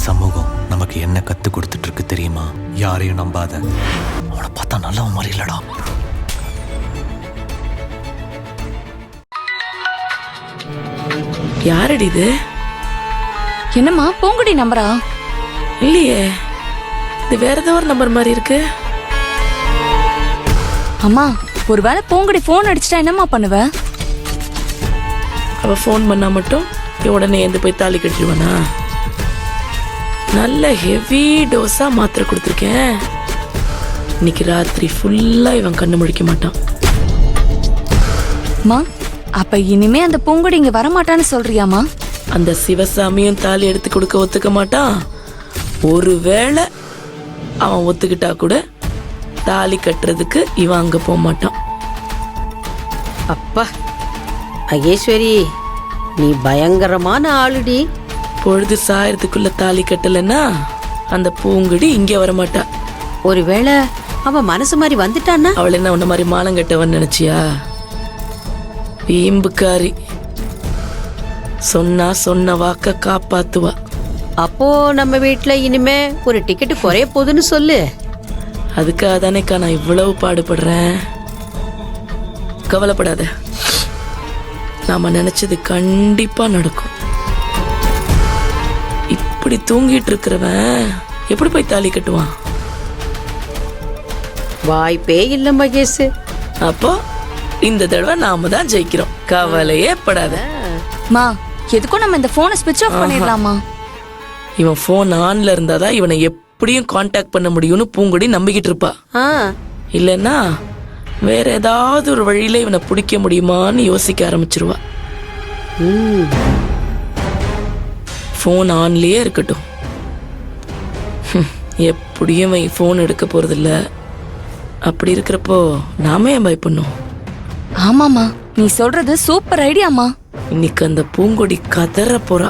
சமூகம் நமக்கு என்ன கத்து கொடுத்துட்டு இருக்கு தெரியுமா? யாரையும் நம்பாத. அவனை பார்த்தா நல்லவன் மாதிரி இல்லடா. யாரடி இது? என்னம்மா பூங்குடி நம்பரா? இல்லையே, இது வேற ஏதோ ஒரு நம்பர் மாதிரி இருக்கு. அம்மா ஒருவேளை பூங்குடி போன் அடிச்சிட்டா என்னம்மா பண்ணுவ? அவ ஃபோன் பண்ணா மட்டும் உடனே எந்த போய் தாலி கட்டிடுவானா? நல்ல ஹெவி டோஸா மாத்திரை கொடுத்துருக்கேன். இன்னைக்கு ராத்திரி ஃபுல்லா இவன் கண்ணு முழிக்க மாட்டான். அம்மா அப்ப இனிமே அந்த பூங்குடி இங்க வரமாட்டான்னு சொல்றியாமா? அந்த சிவசாமியும் தாலி எடுத்து கொடுக்க ஒத்துக்க மாட்டான். ஒருவேளை அவன் ஒத்துக்கிட்டா கூட தாலி கட்டுறதுக்கு இவன் அங்க போக மாட்டான். அப்பா மகேஸ்வரி, நீ பயங்கரமான ஆளுடி. பொழுது சாயறதுக்குள்ள தாலி கட்டலன்னா அந்த பூங்குடி இங்க வரமாட்டா. ஒருவேளை அவன் மனசு மாதிரி வந்துட்டான்னா? அவள் என்ன உன்ன மாதிரி மானங்கட்டவன் நினைச்சியா? வீம்புக்காரி. சொன்னா சொன்ன வாக்க காப்பாத்துவா. அப்போ நம்ம வீட்டுல இனிமே ஒரு டிக்கெட் குறைய போகுதுன்னு சொல்லு. அதுக்காக தானேக்கா நான் இவ்வளவு பாடுபடுறேன். கவலைப்படாத, நாம நினைச்சது கண்டிப்பா நடக்கும். இப்படி தூங்கிட்டு இருக்கிறவன் எப்படி போய் தாலி கட்டுவான்? வாய்ப்பே இல்ல மகேஷ். அப்போ இந்த தடவை நாம தான் ஜெயிக்கிறோம். கவலையே படாத. மா எதுக்கும் நம்ம இந்த போனை ஸ்விட்ச் ஆஃப் பண்ணிடலாமா? இவன் போன் ஆன்ல இருந்தாதான் இவனை எப்படியும் கான்டாக்ட் பண்ண முடியும்னு பூங்குடி நம்பிக்கிட்டு இருப்பா. இல்லன்னா வேற ஏதாவது ஒரு வழியில இவனை பிடிக்க முடியுமான்னு யோசிக்க ஆரம்பிச்சிருவா. போன் ஆன்லயே இருக்கட்டும். எப்படியும் போன் எடுக்க போறது இல்ல. அப்படி இருக்கிறப்போ நாம ஏன் பயப்படணும்? ஆமாமா, நீ சொல்றது சூப்பர் ஐடியாமா. இன்னைக்கு அந்த பூங்கொடி கதற போறா.